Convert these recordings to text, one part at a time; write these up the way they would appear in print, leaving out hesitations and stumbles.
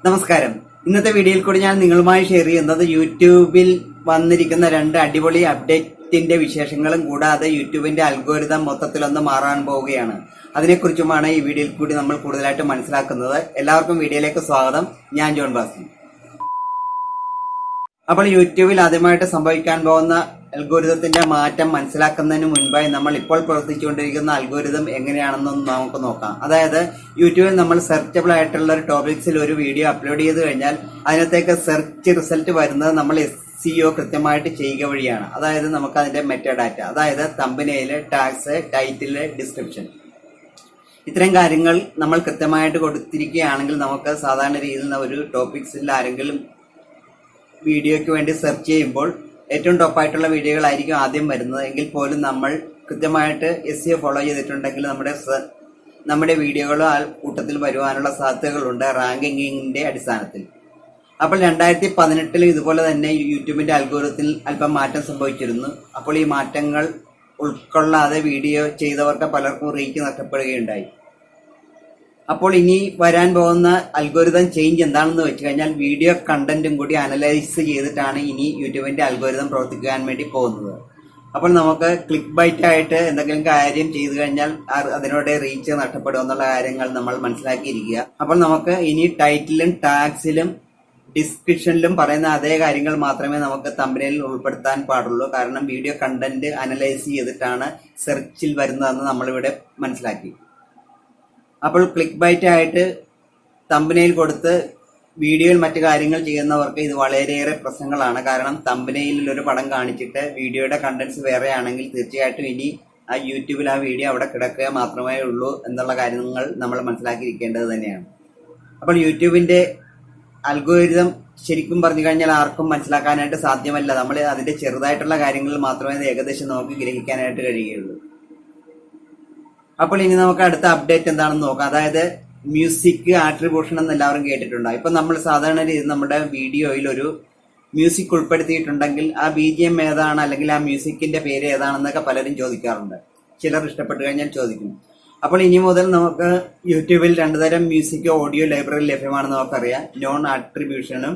നമസ്കാരം. ഇന്നത്തെ വീഡിയോയിൽ കൂടി ഞാൻ നിങ്ങളുമായി ഷെയർ ചെയ്യുന്നത് യൂട്യൂബിൽ വന്നിരിക്കുന്ന 2 അടിപൊളി അപ്ഡേറ്റിന്റെ വിശേഷങ്ങളും കൂടാതെ യൂട്യൂബിന്റെ അൽഗോരിതം മൊത്തത്തിലൊന്ന് മാറാൻ പോവുകയാണ്. അതിനെക്കുറിച്ചുമാണ് ഈ വീഡിയോയിൽ കൂടി നമ്മൾ കൂടുതലായിട്ട് മനസ്സിലാക്കുന്നത്. എല്ലാവർക്കും വീഡിയോയിലേക്ക് സ്വാഗതം. ഞാൻ ജോൺ ബാസി. അപ്പോൾ യൂട്യൂബിൽ ആദ്യമായിട്ട് സംഭവിക്കാൻ പോകുന്ന അൽഗോരിതത്തിന്റെ മാറ്റം മനസ്സിലാക്കുന്നതിന് മുൻപായി നമ്മൾ ഇപ്പോൾ പ്രവർത്തിച്ചുകൊണ്ടിരിക്കുന്ന അൽഗോരിതം എങ്ങനെയാണെന്നൊന്ന് നമുക്ക് നോക്കാം. അതായത് യൂട്യൂബിൽ നമ്മൾ സെർച്ചബിൾ ആയിട്ടുള്ള ഒരു ടോപ്പിക്സിൽ ഒരു വീഡിയോ അപ്ലോഡ് ചെയ്ത് കഴിഞ്ഞാൽ അതിനകത്തേക്ക് സെർച്ച് റിസൾട്ട് വരുന്നത് നമ്മൾ SEO കൃത്യമായിട്ട് ചെയ്യുക വഴിയാണ്. അതായത് നമുക്ക് അതിന്റെ മെറ്റാഡാറ്റ, അതായത് തംബ്നെയില്, ടാഗ്സ്, ടൈറ്റില്, ഡിസ്ക്രിപ്ഷൻ, ഇത്തരം കാര്യങ്ങൾ നമ്മൾ കൃത്യമായിട്ട് കൊടുത്തിരിക്കുകയാണെങ്കിൽ നമുക്ക് സാധാരണ രീതിയിൽ ഒരു ടോപ്പിക്സിൽ ആരെങ്കിലും വീഡിയോയ്ക്ക് വേണ്ടി സെർച്ച് ചെയ്യുമ്പോൾ ഏറ്റവും ടോപ്പായിട്ടുള്ള വീഡിയോകളായിരിക്കും ആദ്യം വരുന്നത്. എങ്കിൽ പോലും നമ്മൾ കൃത്യമായിട്ട് SEO ഫോളോ ചെയ്തിട്ടുണ്ടെങ്കിൽ നമ്മുടെ വീഡിയോകൾ ആ കൂട്ടത്തിൽ വരുവാനുള്ള സാധ്യതകളുണ്ട് റാങ്കിങ്ങിന്റെ അടിസ്ഥാനത്തിൽ. അപ്പോൾ 2018 ഇതുപോലെ തന്നെ യൂട്യൂബിന്റെ അൽഗോരിതത്തിൽ അല്പം മാറ്റം സംഭവിച്ചിരുന്നു. അപ്പോൾ ഈ മാറ്റങ്ങൾ ഉൾക്കൊള്ളാതെ വീഡിയോ ചെയ്തവർക്ക് പലർക്കും റീച്ച് നഷ്ടപ്പെടുകയുണ്ടായി. അപ്പോൾ ഇനി വരാൻ പോകുന്ന അൽഗോരിതം ചേഞ്ച് എന്താണെന്ന് വെച്ച് കഴിഞ്ഞാൽ വീഡിയോ കണ്ടന്റും കൂടി അനലൈസ് ചെയ്തിട്ടാണ് ഇനി യൂട്യൂബിന്റെ അൽഗോരിതം പ്രവർത്തിക്കാൻ വേണ്ടി പോകുന്നത്. അപ്പോൾ നമുക്ക് ക്ലിക്ക് ബൈറ്റ് ആയിട്ട് എന്തെങ്കിലും കാര്യം ചെയ്തു കഴിഞ്ഞാൽ അതിനോട് റീച്ച് നഷ്ടപ്പെടും എന്നുള്ള കാര്യങ്ങൾ നമ്മൾ മനസ്സിലാക്കിയിരിക്കുക. അപ്പോൾ നമുക്ക് ഇനി ടൈറ്റിലും ടാഗ്സിലും ഡിസ്ക്രിപ്ഷനിലും പറയുന്ന അതേ കാര്യങ്ങൾ മാത്രമേ നമുക്ക് തംബ്നെയിലിൽ ഉൾപ്പെടുത്താൻ പാടുള്ളൂ. കാരണം വീഡിയോ കണ്ടന്റ് അനലൈസ് ചെയ്തിട്ടാണ് സെർച്ചിൽ വരുന്നതെന്ന് നമ്മളിവിടെ മനസ്സിലാക്കി. അപ്പോൾ ക്ലിക്ക് ബൈറ്റ് ആയിട്ട് തംബ്നെയിൽ കൊടുത്ത് വീഡിയോയിൽ മറ്റു കാര്യങ്ങൾ ചെയ്യുന്നവർക്ക് ഇത് വളരെയേറെ പ്രശ്നങ്ങളാണ്. കാരണം തംബ്നെയിലിൽ ഒരു പടം കാണിച്ചിട്ട് വീഡിയോയുടെ കണ്ടന്റ്സ് വേറെ ആണെങ്കിൽ തീർച്ചയായിട്ടും ഇനി ആ യൂട്യൂബിൽ ആ വീഡിയോ അവിടെ കിടക്കുക മാത്രമേ ഉള്ളൂ എന്നുള്ള കാര്യങ്ങൾ നമ്മൾ മനസ്സിലാക്കിയിരിക്കേണ്ടത് തന്നെയാണ്. അപ്പോൾ യൂട്യൂബിന്റെ അൽഗോരിതം ശരിക്കും പറഞ്ഞു കഴിഞ്ഞാൽ ആർക്കും മനസ്സിലാക്കാനായിട്ട് സാധ്യമല്ല. നമ്മൾ അതിന്റെ ചെറുതായിട്ടുള്ള കാര്യങ്ങൾ മാത്രമേ ഏകദേശം നമുക്ക് ഗ്രഹിക്കാനായിട്ട് കഴിയുകയുള്ളൂ. അപ്പോൾ ഇനി നമുക്ക് അടുത്ത അപ്ഡേറ്റ് എന്താണെന്ന് നോക്കാം. അതായത് മ്യൂസിക് ആട്രിബ്യൂഷൻ എന്ന് എല്ലാവരും കേട്ടിട്ടുണ്ടാവും. ഇപ്പൊ നമ്മൾ സാധാരണ രീതിയിൽ നമ്മുടെ വീഡിയോയിൽ ഒരു മ്യൂസിക് ഉൾപ്പെടുത്തിയിട്ടുണ്ടെങ്കിൽ ആ BGM ഏതാണ്, അല്ലെങ്കിൽ ആ മ്യൂസിക്കിന്റെ പേര് ഏതാണെന്നൊക്കെ പലരും ചോദിക്കാറുണ്ട്. ചിലർ ഇഷ്ടപ്പെട്ടു കഴിഞ്ഞാൽ ചോദിക്കും. അപ്പോൾ ഇനി മുതൽ നമുക്ക് യൂട്യൂബിൽ 2 തരം മ്യൂസിക് ഓഡിയോ ലൈബ്രറി ലഭ്യമാണെന്ന് നമുക്കറിയാം. നോൺ ആട്രിബ്യൂഷനും,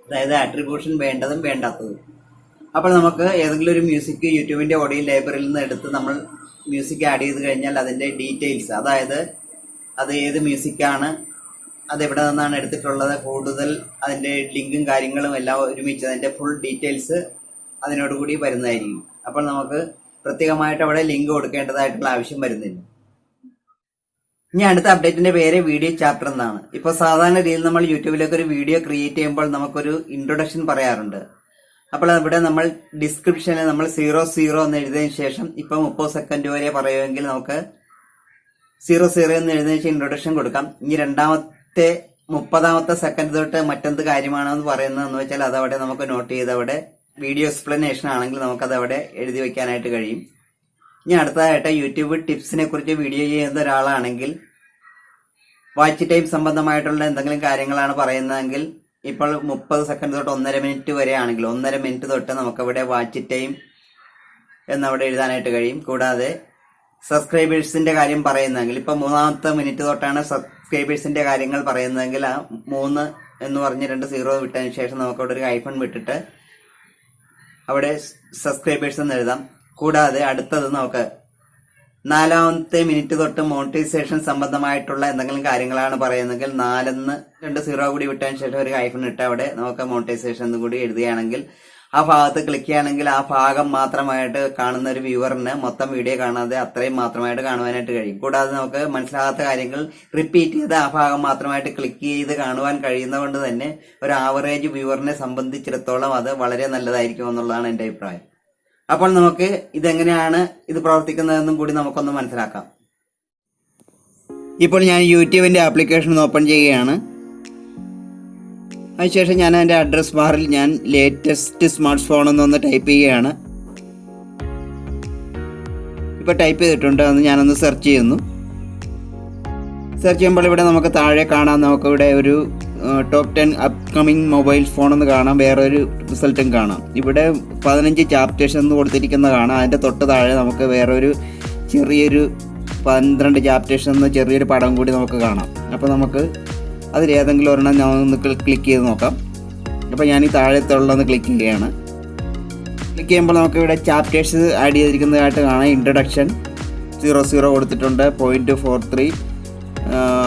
അതായത് ആട്രിബ്യൂഷൻ വേണ്ടതും വേണ്ടാത്തതും. അപ്പോൾ നമുക്ക് ഏതെങ്കിലും ഒരു മ്യൂസിക് യൂട്യൂബിന്റെ ഓഡിയോ ലൈബ്രറിയിൽ നിന്ന് എടുത്ത് നമ്മൾ മ്യൂസിക് ആഡ് ചെയ്ത് കഴിഞ്ഞാൽ അതിന്റെ ഡീറ്റെയിൽസ്, അതായത് അത് ഏത് മ്യൂസിക്കാണ്, അത് എവിടെ നിന്നാണ് എടുത്തിട്ടുള്ളത്, കൂടുതൽ അതിന്റെ ലിങ്കും കാര്യങ്ങളും എല്ലാം ഒരുമിച്ച് അതിന്റെ ഫുൾ ഡീറ്റെയിൽസ് അതിനോടുകൂടി വരുന്നതായിരിക്കും. അപ്പോൾ നമുക്ക് പ്രത്യേകമായിട്ട് അവിടെ ലിങ്ക് കൊടുക്കേണ്ടതായിട്ടുള്ള ആവശ്യം വരുന്നില്ല. ഇനി അടുത്ത അപ്ഡേറ്റിന്റെ പേര് വീഡിയോ ചാപ്റ്റർ എന്നാണ്. ഇപ്പൊ സാധാരണ രീതിയിൽ നമ്മൾ യൂട്യൂബിലേക്ക് ഒരു വീഡിയോ ക്രിയേറ്റ് ചെയ്യുമ്പോൾ നമുക്കൊരു ഇൻട്രൊഡക്ഷൻ പറയാറുണ്ട്. അപ്പോൾ ഇവിടെ നമ്മൾ ഡിസ്ക്രിപ്ഷനിൽ നമ്മൾ 00 എന്ന് എഴുതിയതിനു ശേഷം ഇപ്പൊ 30 സെക്കൻഡ് വരെ പറയുമെങ്കിൽ നമുക്ക് 00 എന്ന് എഴുതിയതിനു ശേഷം ഇൻട്രൊഡക്ഷൻ കൊടുക്കാം. ഇനി 30ാമത്തെ സെക്കൻഡ് തൊട്ട് മറ്റെന്ത് കാര്യമാണെന്ന് പറയുന്നതെന്ന് വെച്ചാൽ അതവിടെ നമുക്ക് നോട്ട് ചെയ്ത് അവിടെ വീഡിയോ എക്സ്പ്ലനേഷൻ ആണെങ്കിൽ നമുക്കത് അവിടെ എഴുതി വെക്കാനായിട്ട് കഴിയും. ഇനി അടുത്തതായിട്ട് യൂട്യൂബ് ടിപ്സിനെ കുറിച്ച് വീഡിയോ ചെയ്യുന്ന ഒരാളാണെങ്കിൽ വാച്ച് ടൈം സംബന്ധമായിട്ടുള്ള എന്തെങ്കിലും കാര്യങ്ങളാണ് പറയുന്നതെങ്കിൽ ഇപ്പോൾ 30 സെക്കൻഡ് തൊട്ട് 1.5 മിനിറ്റ് വരെ ആണെങ്കിൽ 1.5 മിനിറ്റ് തൊട്ട് നമുക്കവിടെ വാച്ച് ടൈം എന്നവിടെ എഴുതാനായിട്ട് കഴിയും. കൂടാതെ സബ്സ്ക്രൈബേഴ്സിന്റെ കാര്യം പറയുന്നതെങ്കിൽ ഇപ്പൊ 3ാമത്തെ മിനിറ്റ് തൊട്ടാണ് സബ്സ്ക്രൈബേഴ്സിന്റെ കാര്യങ്ങൾ പറയുന്നതെങ്കിൽ ആ 3 എന്ന് പറഞ്ഞ് 2 0 വിട്ടതിന് ശേഷം നമുക്കവിടെ ഒരു ഐഫൺ വിട്ടിട്ട് അവിടെ സബ്സ്ക്രൈബേഴ്സ് എന്ന് എഴുതാം. കൂടാതെ അടുത്തത് നമുക്ക് 4ാമത്തെ മിനിറ്റ് തൊട്ട് മോണിറ്റൈസേഷൻ സംബന്ധമായിട്ടുള്ള എന്തെങ്കിലും കാര്യങ്ങളാണ് പറയുന്നതെങ്കിൽ 2 0 കൂടി വിട്ടതിന് ശേഷം ഒരു ഐഫൺ ഇട്ട് അവിടെ നമുക്ക് മോണിറ്റൈസേഷൻ കൂടി എഴുതുകയാണെങ്കിൽ ആ ഭാഗത്ത് ക്ലിക്ക് ചെയ്യുകയാണെങ്കിൽ ആ ഭാഗം മാത്രമായിട്ട് കാണുന്ന ഒരു വ്യൂവറിന് മൊത്തം വീഡിയോ കാണാതെ അത്രയും മാത്രമായിട്ട് കാണുവാനായിട്ട് കഴിയും. കൂടാതെ നമുക്ക് മനസ്സിലാകാത്ത കാര്യങ്ങൾ റിപ്പീറ്റ് ചെയ്ത് ആ ഭാഗം മാത്രമായിട്ട് ക്ലിക്ക് ചെയ്ത് കാണുവാൻ കഴിയുന്നതുകൊണ്ട് തന്നെ ഒരു ആവറേജ് വ്യൂവറിനെ സംബന്ധിച്ചിടത്തോളം അത് വളരെ നല്ലതായിരിക്കും എന്നുള്ളതാണ് എന്റെ അഭിപ്രായം. അപ്പോൾ നമുക്ക് ഇതെങ്ങനെയാണ് ഇത് പ്രവർത്തിക്കുന്നതെന്നും കൂടി നമുക്കൊന്ന് മനസ്സിലാക്കാം. ഇപ്പോൾ ഞാൻ യൂട്യൂബിന്റെ ആപ്ലിക്കേഷൻ ഓപ്പൺ ചെയ്യുകയാണ്. അതിനുശേഷം ഞാൻ അതിന്റെ അഡ്രസ് ബാറിൽ ഞാൻ ലേറ്റസ്റ്റ് സ്മാർട്ട് ഫോൺ എന്നൊന്ന് ടൈപ്പ് ചെയ്യുകയാണ്. ഇപ്പൊ ടൈപ്പ് ചെയ്തിട്ടുണ്ട്. അത് ഞാനൊന്ന് സെർച്ച് ചെയ്യുന്നു. സെർച്ച് ചെയ്യുമ്പോൾ ഇവിടെ നമുക്ക് താഴെ കാണാം, നമുക്കിവിടെ ഒരു ടോപ്പ് 10 അപ്കമിങ് മൊബൈൽ ഫോൺ എന്ന് കാണാം. വേറൊരു റിസൾട്ടും കാണാം. ഇവിടെ 15 ചാപ്റ്റേഴ്സ് എന്ന് കൊടുത്തിരിക്കുന്നത് കാണാം. അതിന്റെ തൊട്ട് താഴെ നമുക്ക് വേറൊരു ചെറിയൊരു 12 ചാപ്റ്റേഴ്സ് എന്ന ചെറിയൊരു പടം കൂടി നമുക്ക് കാണാം. അപ്പോൾ നമുക്ക് അതിലേതെങ്കിലും ഒരെണ്ണം ഞാൻ ഒന്ന് ക്ലിക്ക് ചെയ്ത് നോക്കാം. അപ്പോൾ ഞാൻ ഈ താഴത്തുള്ളൊന്ന് ക്ലിക്ക് ചെയ്യുകയാണ്. ക്ലിക്ക് ചെയ്യുമ്പോൾ നമുക്ക് ഇവിടെ ചാപ്റ്റേഴ്സ് ആഡ് ചെയ്തിരിക്കുന്നതായിട്ട് കാണാം. ഇൻട്രൊഡക്ഷൻ 00 കൊടുത്തിട്ടുണ്ട്, 0.43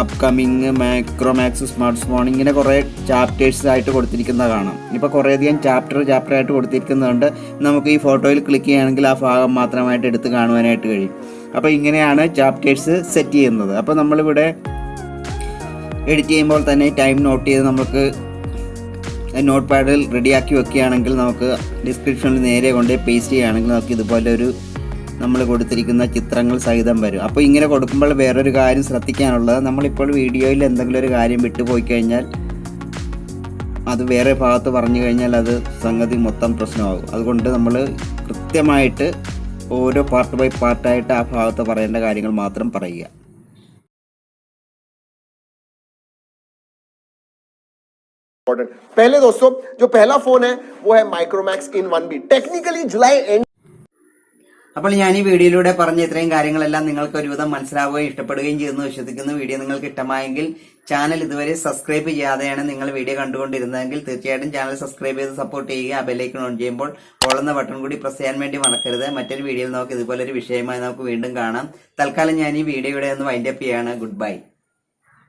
അപ്കമിങ്, മാക്രോമാക്സ്, സ്മാർട്ട് ഫോൺ, ഇങ്ങനെ കുറേ ചാപ്റ്റേഴ്സ് ആയിട്ട് കൊടുത്തിരിക്കുന്നത് കാണാം. ഇപ്പോൾ കുറേയധികം ചാപ്റ്ററായിട്ട് കൊടുത്തിരിക്കുന്നതുകൊണ്ട് നമുക്ക് ഈ ഫോട്ടോയിൽ ക്ലിക്ക് ചെയ്യുകയാണെങ്കിൽ ആ ഭാഗം മാത്രമായിട്ട് എടുത്ത് കാണുവാനായിട്ട് കഴിയും. അപ്പോൾ ഇങ്ങനെയാണ് ചാപ്റ്റേഴ്സ് സെറ്റ് ചെയ്യുന്നത്. അപ്പോൾ നമ്മളിവിടെ എഡിറ്റ് ചെയ്യുമ്പോൾ തന്നെ ടൈം നോട്ട് ചെയ്ത് നമുക്ക് നോട്ട് പാഡിൽ റെഡിയാക്കി വെക്കുകയാണെങ്കിൽ നമുക്ക് ഡിസ്ക്രിപ്ഷനിൽ നേരെ കൊണ്ട് പേസ്റ്റ് ചെയ്യുകയാണെങ്കിൽ നമുക്ക് ഇതുപോലെ ഒരു നമ്മൾ കൊടുത്തിരിക്കുന്ന ചിത്രങ്ങൾ സഹിതം വരും. അപ്പോൾ ഇങ്ങനെ കൊടുക്കുമ്പോൾ വേറൊരു കാര്യം ശ്രദ്ധിക്കാനുള്ളത്, നമ്മളിപ്പോൾ വീഡിയോയിൽ എന്തെങ്കിലും ഒരു കാര്യം വിട്ടുപോയി കഴിഞ്ഞാൽ അത് വേറെ ഭാഗത്ത് പറഞ്ഞു കഴിഞ്ഞാൽ അത് സംഗതി മൊത്തം പ്രശ്നമാകും. അതുകൊണ്ട് നമ്മൾ കൃത്യമായിട്ട് ഓരോ പാർട്ട് ബൈ പാർട്ടായിട്ട് ആ ഭാഗത്ത് പറയേണ്ട കാര്യങ്ങൾ മാത്രം പറയുക. पहले दोस्तों जो पहला फोन है वो है Micromax in 1B. Technically July and. അപ്പോൾ ഞാൻ ഈ വീഡിയോയിലൂടെ പറഞ്ഞ ഇത്രയും കാര്യങ്ങളെല്ലാം നിങ്ങൾക്ക് ഒരുവിധം മനസ്സിലാവുകയും ഇഷ്ടപ്പെടുകയും ചെയ്യുന്നു വിശ്വസിക്കുന്നു. വീഡിയോ നിങ്ങൾക്ക് ഇഷ്ടമായെങ്കിൽ ചാനൽ ഇതുവരെ സബ്സ്ക്രൈബ് ചെയ്യാതെയാണ് നിങ്ങൾ വീഡിയോ കണ്ടുകൊണ്ടിരുന്നതെങ്കിൽ തീർച്ചയായിട്ടും ചാനൽ സബ്സ്ക്രൈബ് ചെയ്ത് സപ്പോർട്ട് ചെയ്യുക. ബെല്ലൈക്കൺ ഓൺ ചെയ്യുമ്പോൾ ഓളുന്ന ബട്ടൺ കൂടി പ്രസ് ചെയ്യാൻ വേണ്ടി മറക്കരുത്. മറ്റൊരു വീഡിയോയിൽ നമുക്ക് ഇതുപോലൊരു വിഷയമായി നമുക്ക് വീണ്ടും കാണാം. തൽക്കാലം ഞാൻ ഈ വീഡിയോ ഇവിടെ ഒന്ന് വൈൻഡ് അപ്പ് ചെയ്യാണ്. Good bye.